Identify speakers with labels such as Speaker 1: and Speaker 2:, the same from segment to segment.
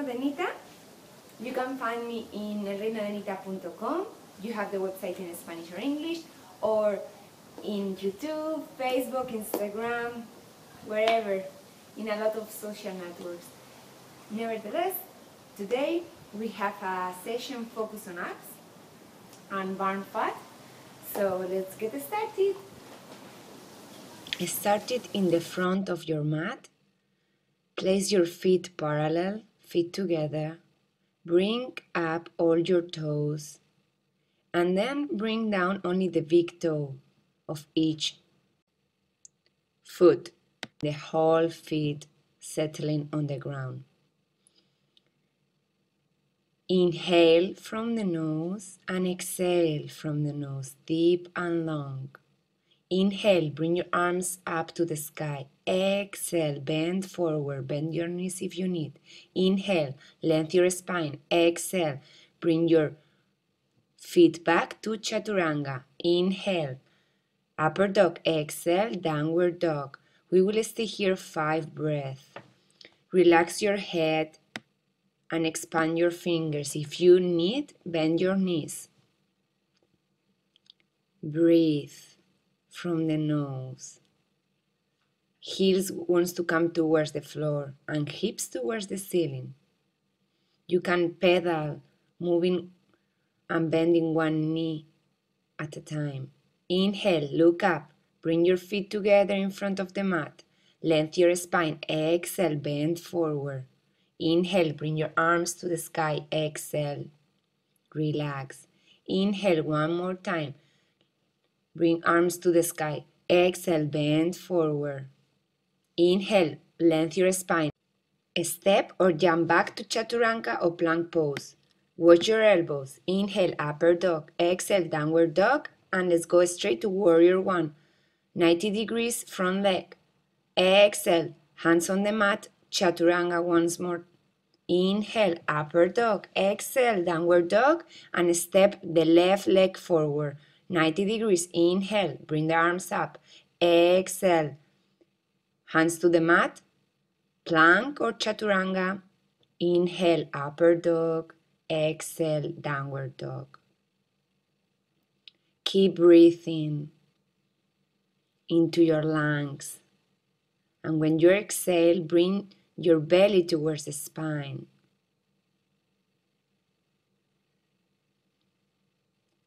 Speaker 1: de Nita. You can find me in reinodenita.com. You have the website in Spanish or English, or in YouTube, Facebook, Instagram, wherever, in a lot of social networks. Nevertheless, today we have a session focused on abs and burn fat. So let's get started. Start it in the front of your mat. Place your feet parallel, feet together. Bring up all your toes. And then bring down only the big toe of each foot. The whole feet settling on the ground. Inhale from the nose and exhale from the nose, deep and long. Inhale, bring your arms up to the sky. Exhale, bend forward, bend your knees if you need. Inhale, lengthen your spine. Exhale, bring your feet back to Chaturanga. Inhale, upper dog. Exhale, downward dog. We will stay here 5 breaths. Relax your head and expand your fingers. If you need, bend your knees. Breathe from the nose. Heels wants to come towards the floor and hips towards the ceiling. You can pedal, moving and bending one knee at a time. Inhale, look up. Bring your feet together in front of the mat. Lengthen your spine. Exhale, bend forward. Inhale, bring your arms to the sky. Exhale, relax. Inhale one more time. Bring arms to the sky. Exhale, bend forward. Inhale, lengthen your spine. Step or jump back to Chaturanga or Plank Pose. Watch your elbows. Inhale, upper dog. Exhale, downward dog. And let's go straight to Warrior 1. 90 degrees front leg. Exhale, hands on the mat. Chaturanga once more. Inhale, upper dog. Exhale, downward dog. And step the left leg forward. 90 degrees. Inhale, bring the arms up. Exhale, hands to the mat. Plank or Chaturanga. Inhale, upper dog. Exhale, downward dog. Keep breathing into your lungs. And when you exhale, bring your belly towards the spine.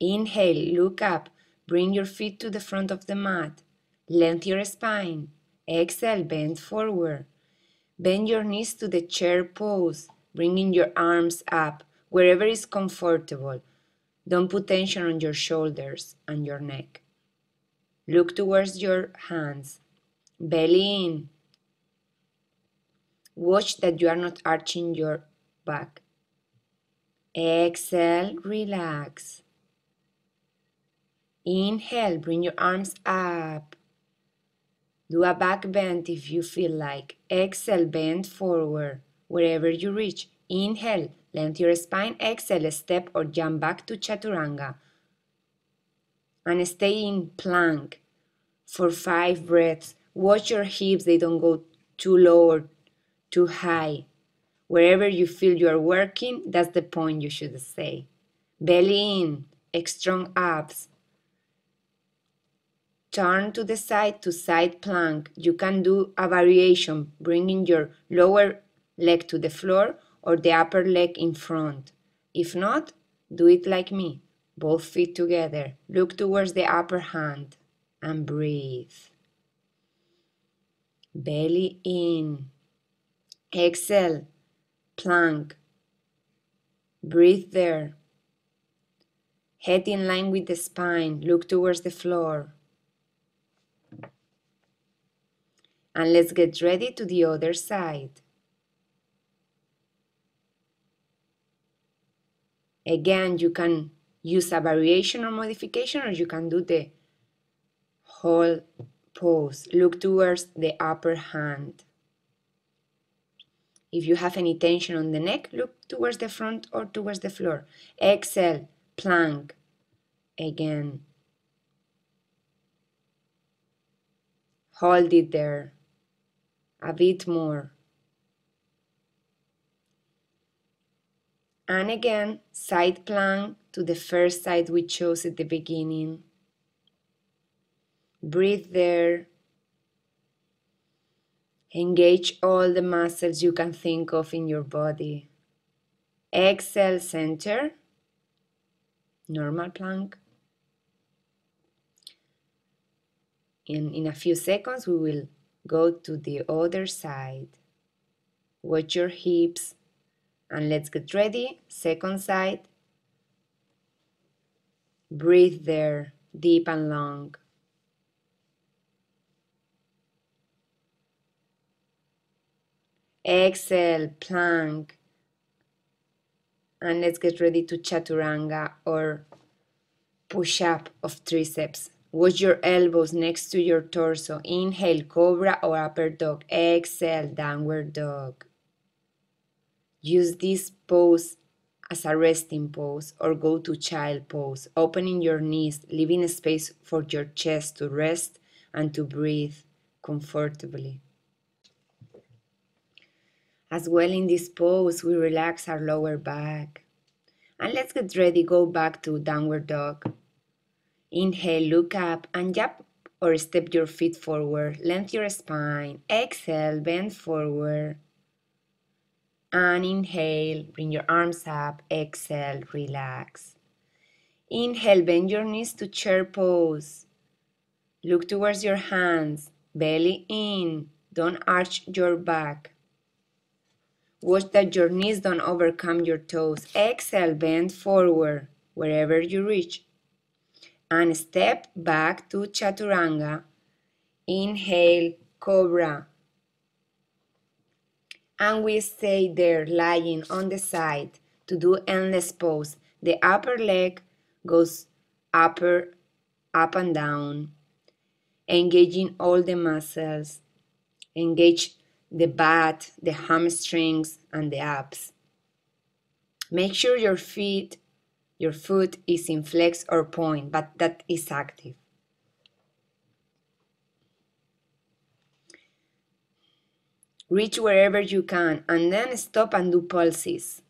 Speaker 1: Inhale, look up. Bring your feet to the front of the mat. Lengthen your spine. Exhale, bend forward. Bend your knees to the chair pose, bringing your arms up wherever is comfortable. Don't put tension on your shoulders and your neck. Look towards your hands. Belly in. Watch that you are not arching your back. Exhale, relax. Inhale, bring your arms up. Do a back bend if you feel like. Exhale, bend forward wherever you reach. Inhale, lengthen your spine. Exhale, step or jump back to Chaturanga. And stay in plank for 5 breaths. Watch your hips, they don't go too low or too high. Wherever you feel you are working, that's the point you should stay. Belly in, strong abs. Turn to the side to side plank. You can do a variation, bringing your lower leg to the floor or the upper leg in front. If not, do it like me. Both feet together. Look towards the upper hand and breathe. Belly in. Exhale, plank. Breathe there. Head in line with the spine. Look towards the floor. And let's get ready to the other side. Again, you can use a variation or modification, or you can do the whole pose. Look towards the upper hand. If you have any tension on the neck, look towards the front or towards the floor. Exhale, plank. Again. Hold it there. A bit more. And again, side plank to the first side we chose at the beginning. Breathe there. Engage all the muscles you can think of in your body. Exhale, center. Normal plank. In a few seconds, we will go to the other side. Watch your hips. And let's get ready. Second side. Breathe there, deep and long. Exhale, plank. And let's get ready to chaturanga or push-up of triceps. Watch your elbows next to your torso. Inhale, cobra or upper dog. Exhale, downward dog. Use this pose as a resting pose or go to child pose, opening your knees, leaving a space for your chest to rest and to breathe comfortably. As well, in this pose, we relax our lower back. And let's get ready, go back to downward dog. Inhale, look up and jump or step your feet forward. Lengthen your spine. Exhale, bend forward. And inhale, bring your arms up. Exhale, relax. Inhale, bend your knees to chair pose. Look towards your hands. Belly in. Don't arch your back. Watch that your knees don't overcome your toes. Exhale, bend forward wherever you reach. And step back to chaturanga. Inhale, cobra. And we stay there lying on the side to do endless pose. The upper leg goes up and down, engaging all the muscles. Engage the butt, the hamstrings, and the abs. Make sure your foot is in flex or point, but that is active. Reach wherever you can and then stop and do pulses.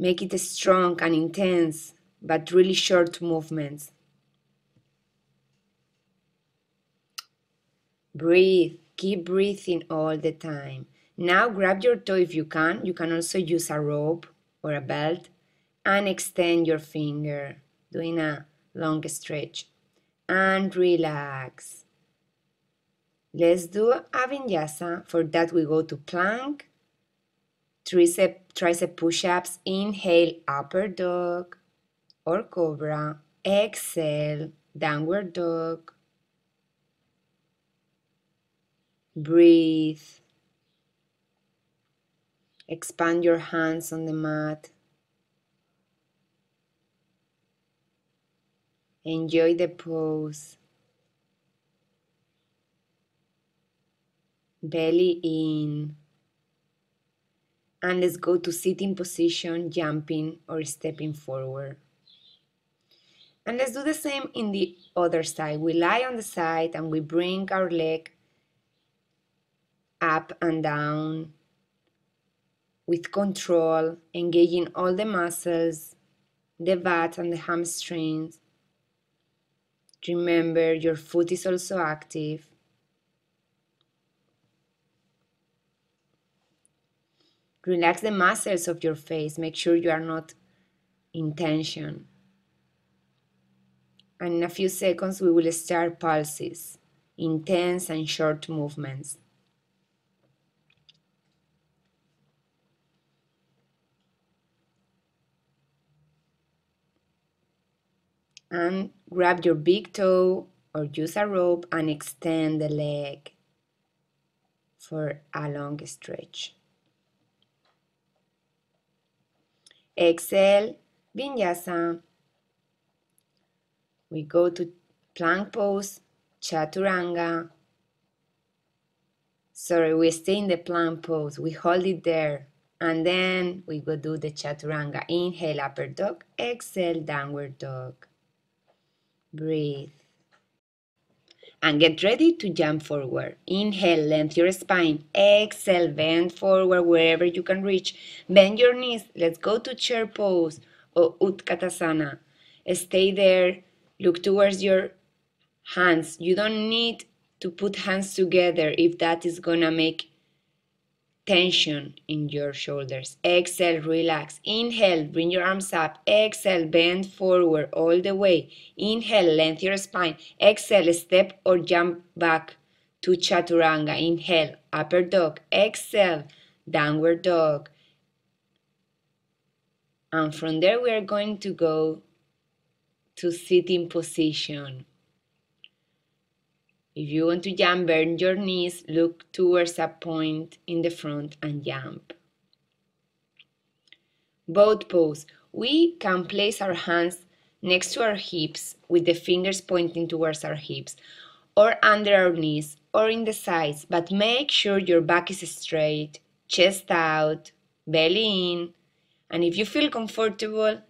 Speaker 1: Make it strong and intense, but really short movements. Breathe. Keep breathing all the time. Now grab your toe if you can. You can also use a rope or a belt and extend your finger, doing a long stretch. And relax. Let's do a vinyasa. For that we go to plank, tricep push-ups. Inhale, upper dog or cobra. Exhale, downward dog. Breathe. Expand your hands on the mat. Enjoy the pose. Belly in. And let's go to sitting position, jumping or stepping forward. And let's do the same in the other side. We lie on the side and we bring our leg up and down with control, engaging all the muscles, the butt and the hamstrings. Remember, your foot is also active. Relax the muscles of your face. Make sure you are not in tension. And in a few seconds, we will start pulses, intense and short movements. And grab your big toe or use a rope and extend the leg for a long stretch. Exhale, vinyasa. We go to plank pose, chaturanga. Sorry, we stay in the plank pose. We hold it there. And then we go do the chaturanga. Inhale, upper dog. Exhale, downward dog. Breathe. And get ready to jump forward. Inhale, lengthen your spine. Exhale, bend forward wherever you can reach. Bend your knees. Let's go to chair pose or Utkatasana. Stay there. Look towards your hands. You don't need to put hands together if that is gonna make tension in your shoulders. Exhale, relax. Inhale, bring your arms up. Exhale, bend forward all the way. Inhale, lengthen your spine. Exhale, step or jump back to chaturanga. Inhale, upper dog. Exhale, downward dog. And from there we are going to go to sitting position. If you want to jump, bend your knees, look towards a point in the front and jump. Boat pose. We can place our hands next to our hips with the fingers pointing towards our hips or under our knees or in the sides, but make sure your back is straight, chest out, belly in, and if you feel comfortable,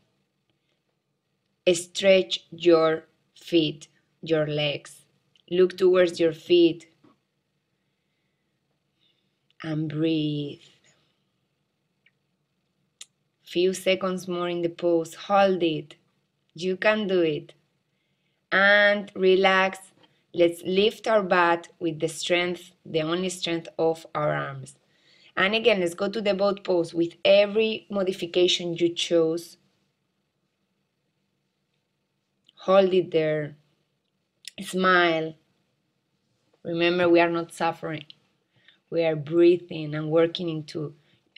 Speaker 1: stretch your feet, your legs. Look towards your feet and breathe. Few seconds more in the pose. Hold it. You can do it. And relax. Let's lift our butt with the strength, the only strength of our arms. And again, let's go to the boat pose with every modification you chose. Hold it there. Smile. Remember, we are not suffering. We are breathing and working into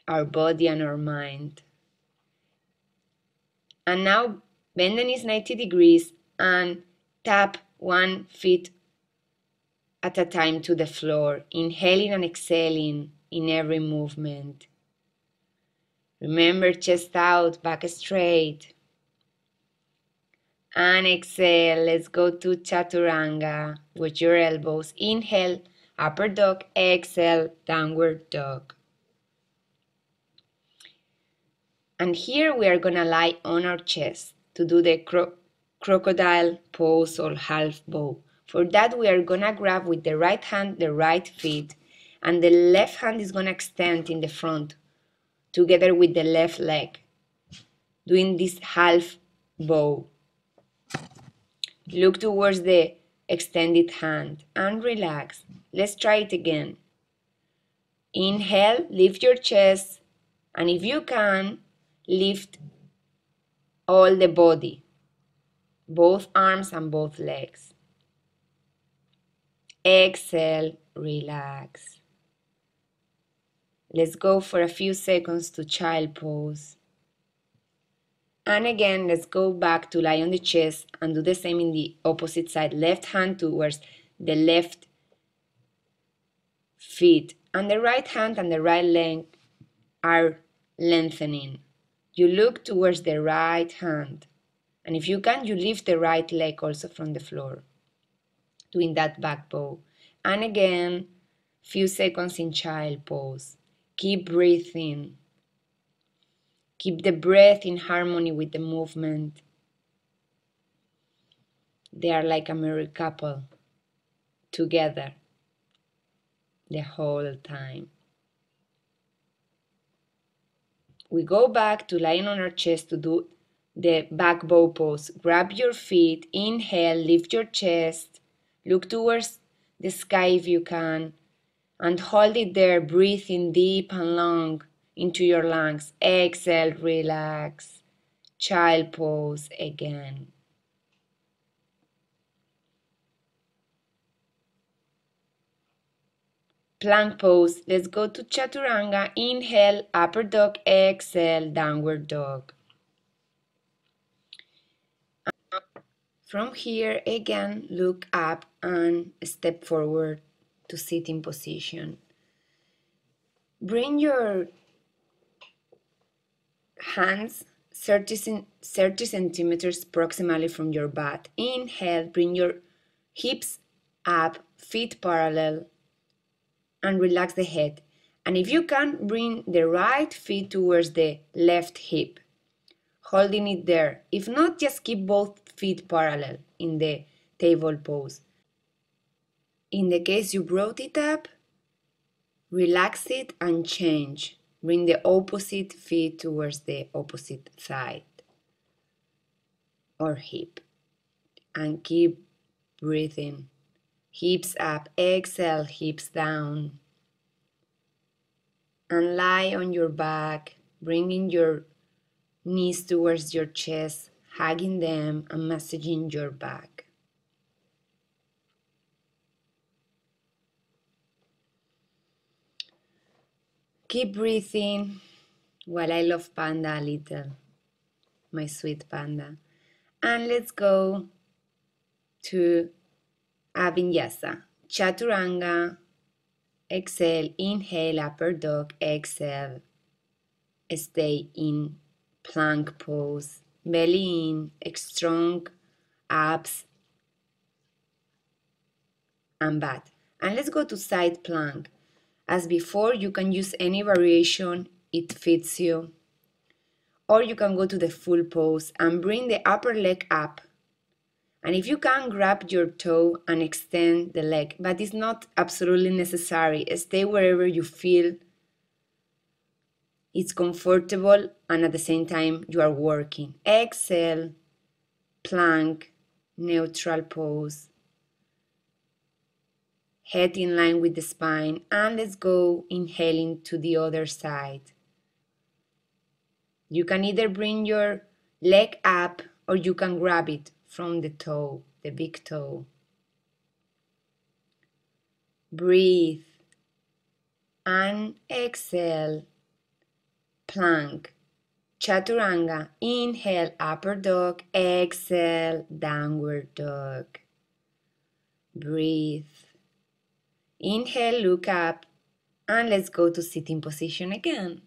Speaker 1: our body and our mind. And now bend the knees 90 degrees and tap one foot at a time to the floor, inhaling and exhaling in every movement. Remember, chest out, back straight. And exhale, let's go to chaturanga with your elbows. Inhale, upper dog, exhale, downward dog. And here we are gonna lie on our chest to do the crocodile pose or half bow. For that we are gonna grab with the right hand the right feet, and the left hand is gonna extend in the front together with the left leg, doing this half bow. Look towards the extended hand and relax. Let's try it again. Inhale, lift your chest, and if you can, lift all the body, both arms and both legs. Exhale, relax. Let's go for a few seconds to child pose. And again, let's go back to lie on the chest and do the same in the opposite side. Left hand towards the left feet, and the right hand and the right leg are lengthening. You look towards the right hand, and if you can, you lift the right leg also from the floor, doing that back bow. And again, few seconds in child pose. Keep breathing. Keep the breath in harmony with the movement. They are like a married couple together the whole time. We go back to lying on our chest to do the back bow pose. Grab your feet, inhale, lift your chest, look towards the sky if you can, and hold it there, breathing deep and long into your lungs. Exhale, relax. Child pose again. Plank pose. Let's go to chaturanga. Inhale, upper dog, exhale, downward dog. From here, again, look up and step forward to sitting position. Bring your hands 30 centimeters proximally from your butt. Inhale, bring your hips up, feet parallel, and relax the head. And if you can, bring the right feet towards the left hip, holding it there. If not, just keep both feet parallel in the table pose. In the case you brought it up, relax it and change. Bring the opposite feet towards the opposite side or hip. And keep breathing. Hips up, exhale, hips down. And lie on your back, bringing your knees towards your chest, hugging them and massaging your back. Keep breathing while I love Panda a little, my sweet Panda. And let's go to a Vinyasa. Chaturanga, exhale, inhale, upper dog, exhale. Stay in plank pose, belly in, strong abs and butt. And let's go to side plank. As before, you can use any variation it fits you. Or you can go to the full pose and bring the upper leg up. And if you can, grab your toe and extend the leg, but it's not absolutely necessary. Stay wherever you feel it's comfortable and at the same time you are working. Exhale, plank, neutral pose. Head in line with the spine, and let's go inhaling to the other side. You can either bring your leg up or you can grab it from the toe, the big toe. Breathe and exhale. Plank, chaturanga, inhale, upper dog, exhale, downward dog. Breathe. Inhale, look up, and let's go to sitting position again.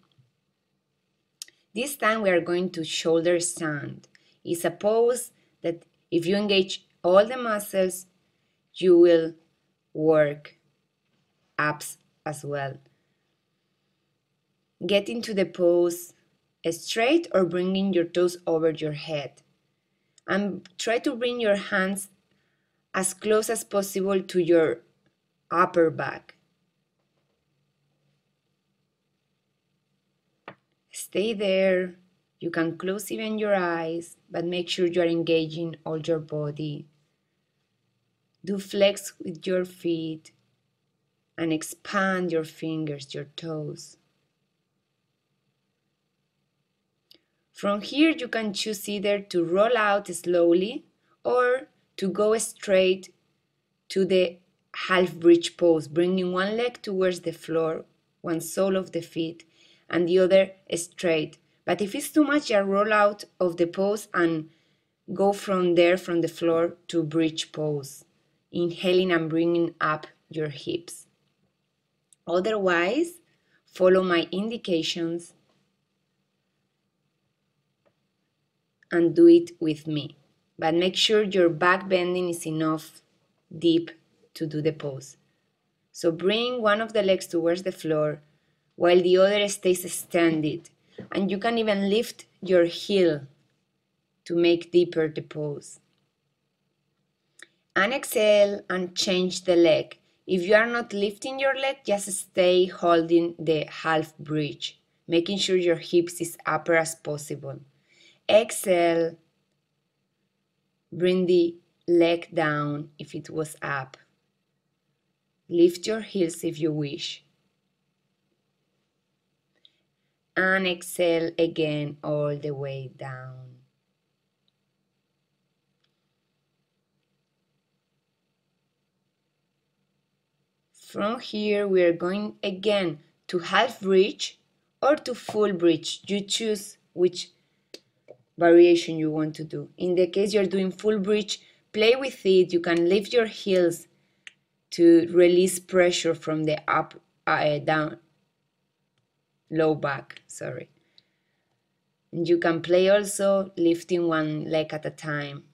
Speaker 1: This time we are going to shoulder stand. It's a pose that if you engage all the muscles, you will work abs as well. Get into the pose straight or bringing your toes over your head. And try to bring your hands as close as possible to your upper back. Stay there. You can close even your eyes, but make sure you are engaging all your body. Do flex with your feet and expand your fingers, your toes. From here, you can choose either to roll out slowly or to go straight to the half bridge pose, bringing one leg towards the floor, one sole of the feet, and the other straight. But if it's too much, you roll out of the pose and go from there, from the floor, to bridge pose, inhaling and bringing up your hips. Otherwise, follow my indications and do it with me. But make sure your back bending is enough deep to do the pose. So bring one of the legs towards the floor while the other stays extended. And you can even lift your heel to make deeper the pose. And exhale and change the leg. If you are not lifting your leg, just stay holding the half bridge, making sure your hips is upper as possible. Exhale, bring the leg down if it was up. Lift your heels if you wish. And exhale again all the way down. From here we are going again to half bridge or to full bridge. You choose which variation you want to do. In the case you're doing full bridge, play with it. You can lift your heels to release pressure from the down, low back, sorry. And you can play also lifting one leg at a time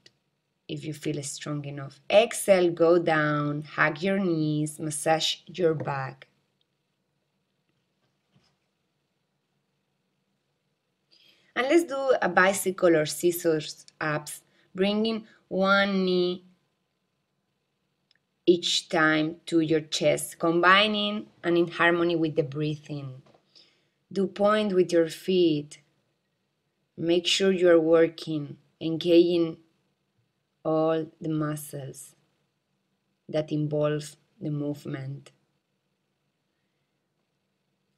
Speaker 1: if you feel strong enough. Exhale, go down, hug your knees, massage your back. And let's do a bicycle or scissors abs, bringing one knee each time to your chest, combining and in harmony with the breathing. Do point with your feet. Make sure you are working, engaging all the muscles that involve the movement.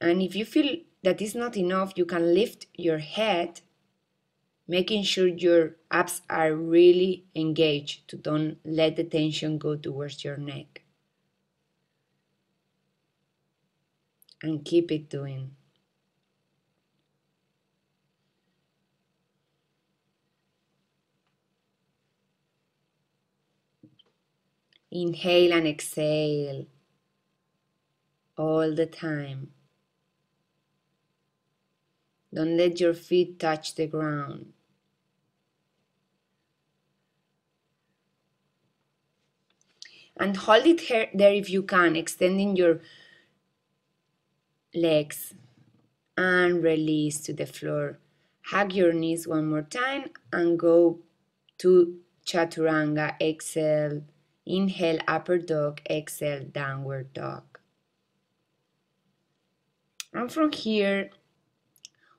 Speaker 1: And if you feel that is not enough, you can lift your head, making sure your abs are really engaged to don't let the tension go towards your neck. And keep it doing. Inhale and exhale all the time. Don't let your feet touch the ground. And hold it there if you can, extending your legs and release to the floor. Hug your knees one more time and go to Chaturanga. Exhale. Inhale, upper dog. Exhale, downward dog. And from here,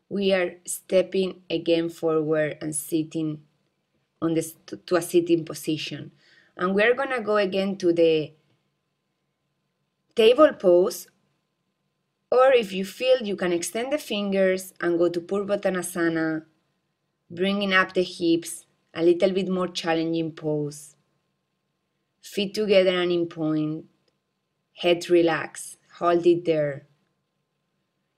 Speaker 1: we are stepping again forward and sitting on this to a sitting position. And we're gonna go again to the table pose, or if you feel, you can extend the fingers and go to Purvottasana, bringing up the hips, a little bit more challenging pose. Feet together and in point, head relaxed, hold it there.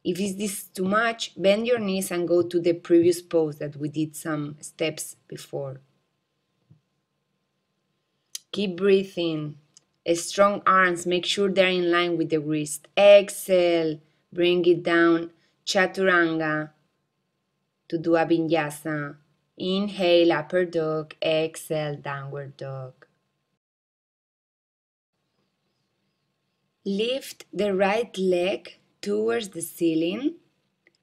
Speaker 1: If this is too much, bend your knees and go to the previous pose that we did some steps before. Keep breathing. Strong arms, make sure they're in line with the wrist. Exhale, bring it down. Chaturanga to do a vinyasa. Inhale, upper dog. Exhale, downward dog. Lift the right leg towards the ceiling,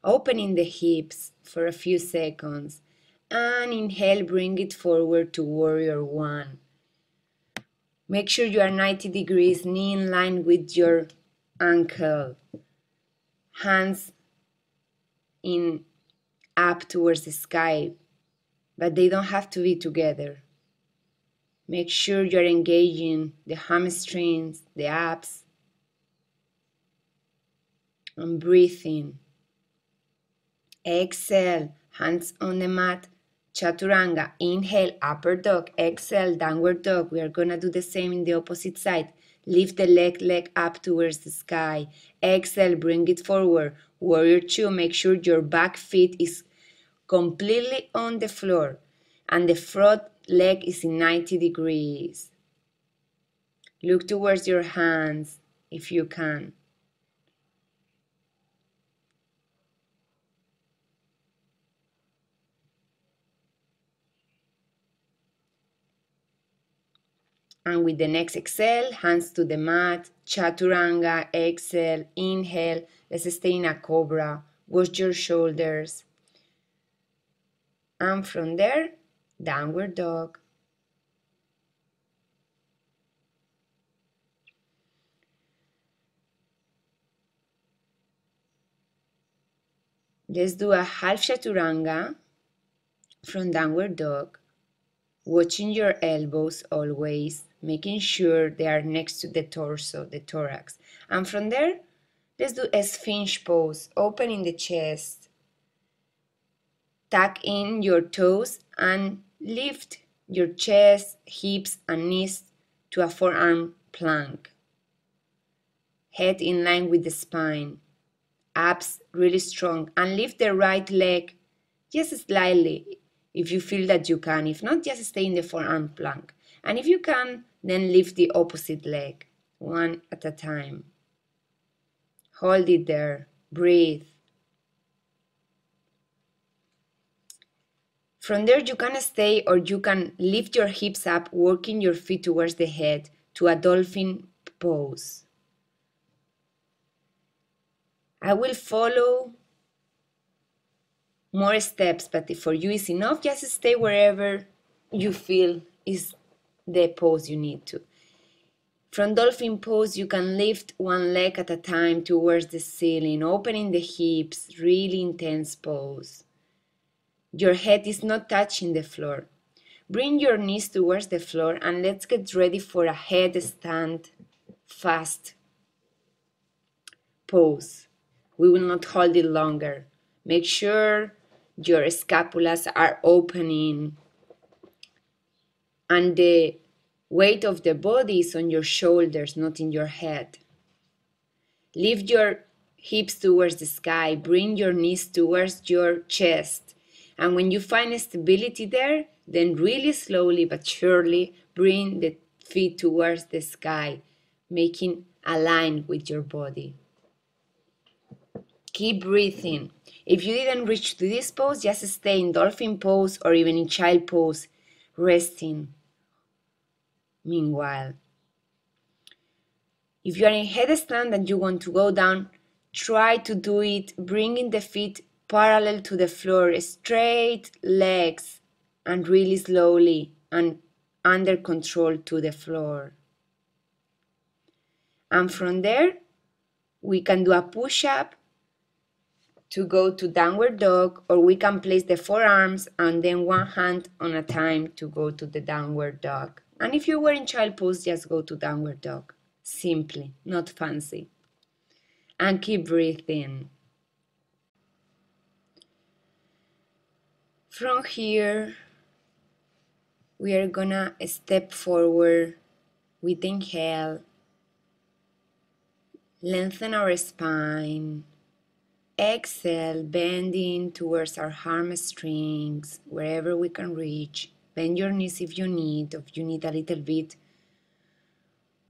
Speaker 1: opening the hips for a few seconds. And inhale, bring it forward to warrior one. Make sure you are 90 degrees, knee in line with your ankle. Hands in up towards the sky, but they don't have to be together. Make sure you're engaging the hamstrings, the abs, and breathing. Exhale, hands on the mat. Chaturanga, inhale, upper dog, exhale, downward dog. We are gonna do the same in the opposite side. Lift the leg up towards the sky. Exhale, bring it forward. Warrior two, make sure your back foot is completely on the floor and the front leg is in 90 degrees. Look towards your hands if you can. And with the next exhale, hands to the mat, Chaturanga, exhale, inhale. Let's stay in a cobra. Watch your shoulders. And from there, downward dog. Let's do a half Chaturanga from downward dog. Watching your elbows always, making sure they are next to the torso, the thorax. And from there, let's do a Sphinx pose, opening the chest. Tuck in your toes and lift your chest, hips, and knees to a forearm plank. Head in line with the spine. Abs really strong. And lift the right leg just slightly if you feel that you can. If not, just stay in the forearm plank. And if you can, then lift the opposite leg, one at a time. Hold it there. Breathe. From there, you can stay or you can lift your hips up, working your feet towards the head to a Dolphin Pose. I will follow more steps, but if for you is enough, just stay wherever you feel is the pose you need to. From Dolphin Pose, you can lift one leg at a time towards the ceiling, opening the hips, really intense pose. Your head is not touching the floor. Bring your knees towards the floor and let's get ready for a headstand fast pose. We will not hold it longer. Make sure your scapulas are opening and the weight of the body is on your shoulders, not in your head. Lift your hips towards the sky. Bring your knees towards your chest. And when you find stability there, then really slowly but surely bring the feet towards the sky, making a line with your body. Keep breathing. If you didn't reach to this pose, just stay in Dolphin Pose or even in Child Pose, resting. Meanwhile, if you are in headstand and you want to go down, try to do it bringing the feet parallel to the floor, straight legs, and really slowly and under control to the floor. And from there, we can do a push-up to go to downward dog, or we can place the forearms and then one hand on a time to go to the downward dog. And if you were in child pose, just go to downward dog. Simply, not fancy. And keep breathing. From here, we are gonna step forward with inhale. Lengthen our spine. Exhale, bending towards our hamstrings, wherever we can reach. Bend your knees if you need a little bit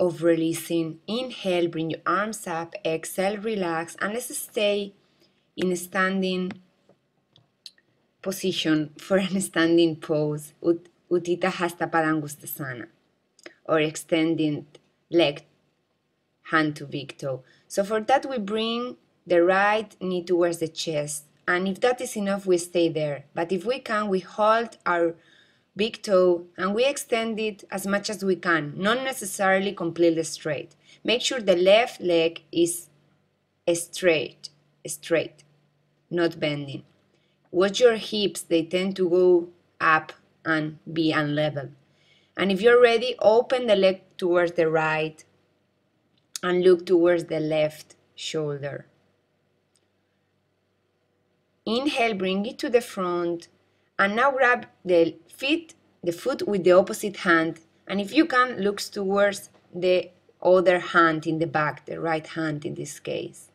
Speaker 1: of releasing. Inhale, bring your arms up. Exhale, relax, and let's stay in a standing position for a standing pose. Uttita Hasta Padangustasana, or extending leg, hand to big toe. So for that we bring the right knee towards the chest, and if that is enough, we stay there. But if we can, we hold our big toe and we extend it as much as we can, not necessarily completely straight. Make sure the left leg is straight, not bending. Watch your hips, they tend to go up and be unlevel. And if you're ready, open the leg towards the right and look towards the left shoulder. Inhale, bring it to the front, and now grab the foot with the opposite hand, and if you can, look towards the other hand in the back, the right hand in this case.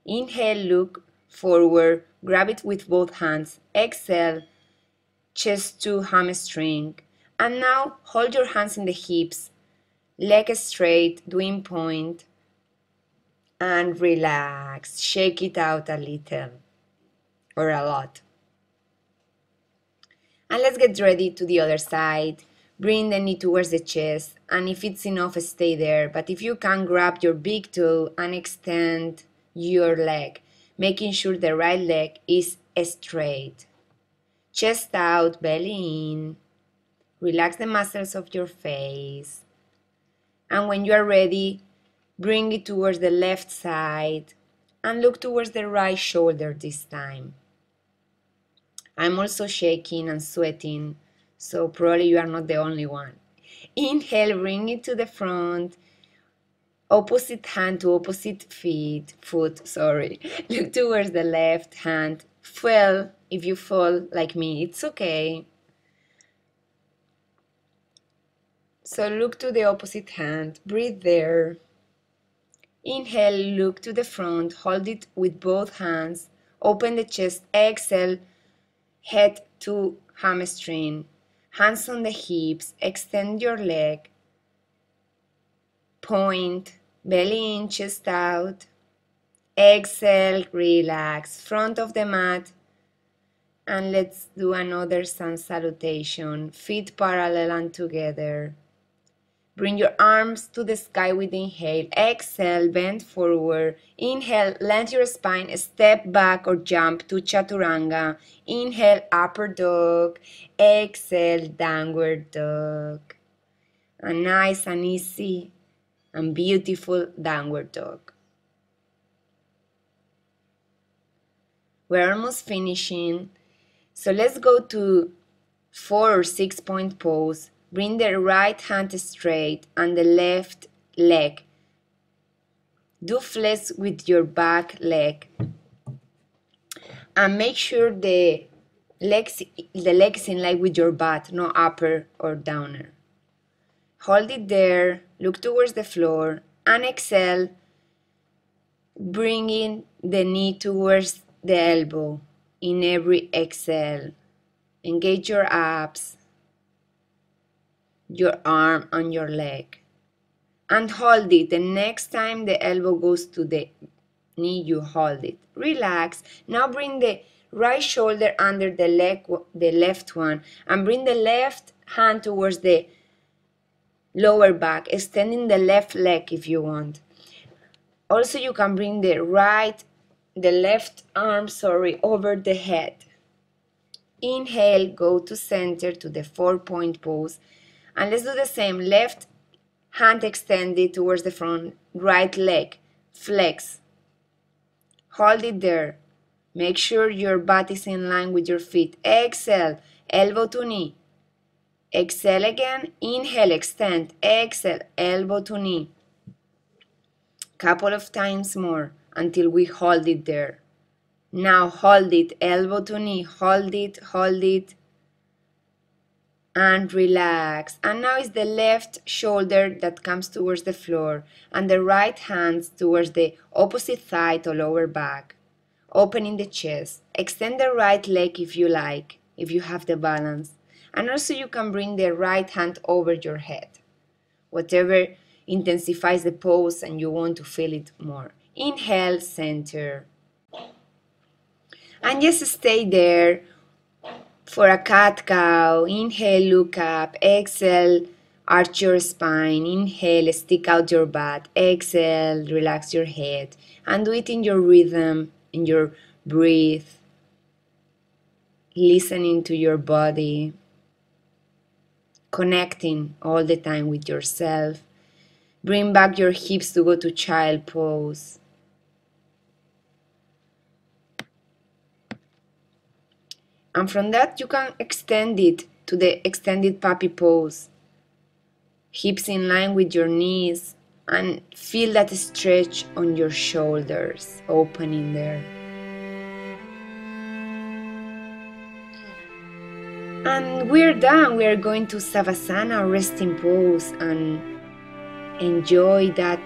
Speaker 1: Inhale, look forward, grab it with both hands. Exhale, chest to hamstring, and now hold your hands in the hips, leg straight, doing point, and relax. Shake it out a little or a lot. And let's get ready to the other side. Bring the knee towards the chest, and if it's enough, stay there. But if you can, grab your big toe and extend your leg, making sure the right leg is straight. Chest out, belly in. Relax the muscles of your face. And when you are ready, bring it towards the left side and look towards the right shoulder this time. I'm also shaking and sweating, so probably you are not the only one. Inhale, bring it to the front. Opposite hand to opposite foot. Look towards the left hand. If you fall like me, it's okay. So look to the opposite hand. Breathe there. Inhale, look to the front. Hold it with both hands. Open the chest. Exhale. Head to hamstring, hands on the hips, extend your leg, point, belly in, chest out, exhale, relax, front of the mat, and let's do another Sun Salutation, feet parallel and together. Bring your arms to the sky with inhale. Exhale, bend forward. Inhale, lengthen your spine. Step back or jump to Chaturanga. Inhale, upper dog. Exhale, downward dog. And nice and easy. and beautiful downward dog. We're almost finishing, so let's go to 4 or 6 point pose. Bring the right hand straight and the left leg. Do flex with your back leg and make sure the legs in line with your butt, no upper or downer. Hold it there, look towards the floor, and exhale, bringing the knee towards the elbow in every exhale. Engage your abs, your arm, and your leg. And hold it. The next time the elbow goes to the knee, you hold it. Relax. Now bring the right shoulder under the left one, and bring the left hand towards the lower back, extending the left leg if you want. Also, you can bring the left arm, over the head. Inhale, go to center to the 4 point pose, and let's do the same. Left hand extended towards the front, right leg, flex. Hold it there. Make sure your butt is in line with your feet. Exhale, elbow to knee. Exhale again, inhale, extend. Exhale, elbow to knee. Couple of times more until we hold it there. Now hold it, elbow to knee, hold it, and relax. And now it's the left shoulder that comes towards the floor and the right hand towards the opposite side or lower back, opening the chest. Extend the right leg if you like, if you have the balance. And also you can bring the right hand over your head, whatever intensifies the pose and you want to feel it more. Inhale, center. And just stay there for a cat-cow. Inhale, look up. Exhale, arch your spine. Inhale, stick out your butt. Exhale, relax your head. And do it in your rhythm, in your breath. Listening to your body. Connecting all the time with yourself. Bring back your hips to go to child pose. And from that, you can extend it to the extended puppy pose. Hips in line with your knees, and feel that stretch on your shoulders, opening there. And we're done. We are going to Savasana, resting pose, and enjoy that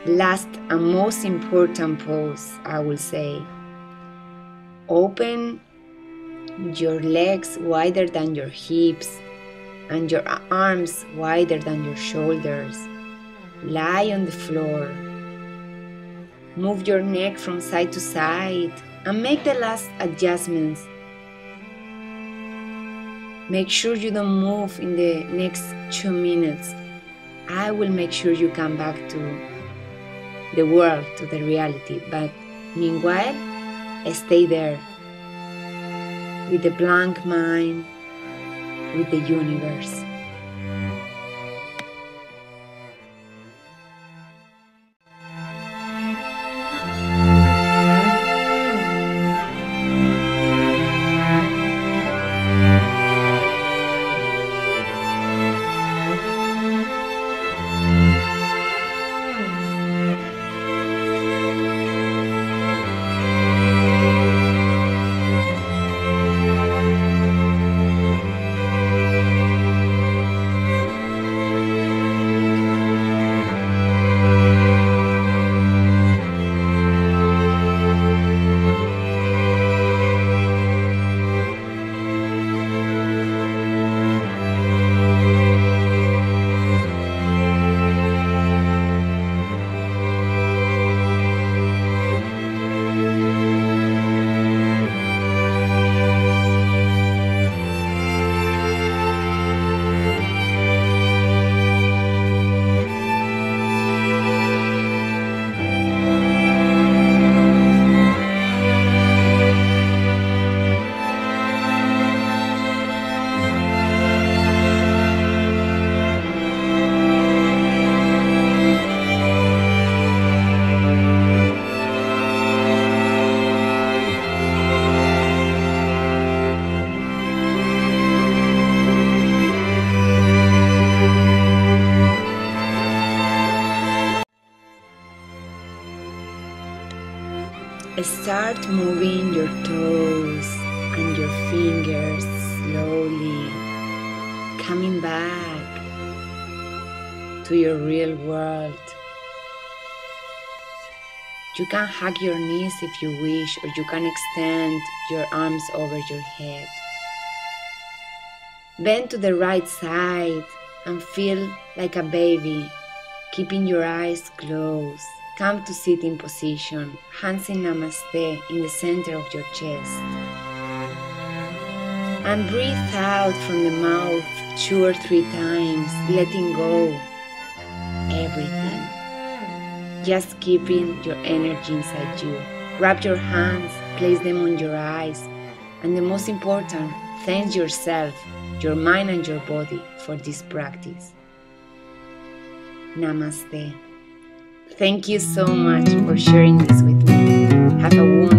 Speaker 1: last and most important pose, I will say. Open your legs wider than your hips and your arms wider than your shoulders. Lie on the floor. Move your neck from side to side and make the last adjustments. Make sure you don't move in the next 2 minutes. I will make sure you come back to the world, to the reality, but meanwhile, stay there with a blank mind, with the universe. Start moving your toes and your fingers slowly, coming back to your real world. You can hug your knees if you wish, or you can extend your arms over your head. Bend to the right side and feel like a baby, keeping your eyes closed. Come to sitting position, hands in Namaste in the center of your chest. And breathe out from the mouth 2 or 3 times, letting go everything. Just keeping your energy inside you. Wrap your hands, place them on your eyes, and the most important, thank yourself, your mind and your body for this practice. Namaste. Thank you so much for sharing this with me. Have a wonderful